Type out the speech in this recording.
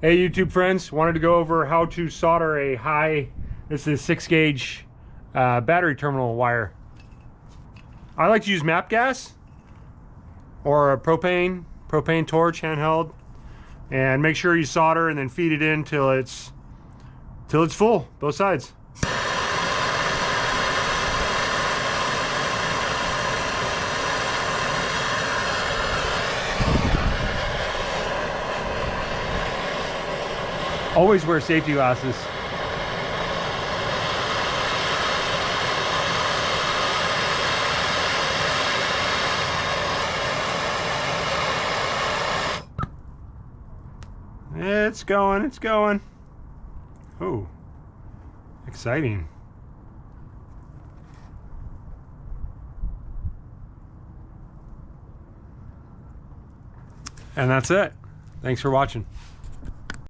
Hey YouTube friends, wanted to go over how to solder a this is 6 gauge battery terminal wire. I like to use MAP gas or a propane torch handheld, and make sure you solder and then feed it in till it's full, both sides. Always wear safety glasses. It's going, it's going. Oh, exciting. And that's it. Thanks for watching.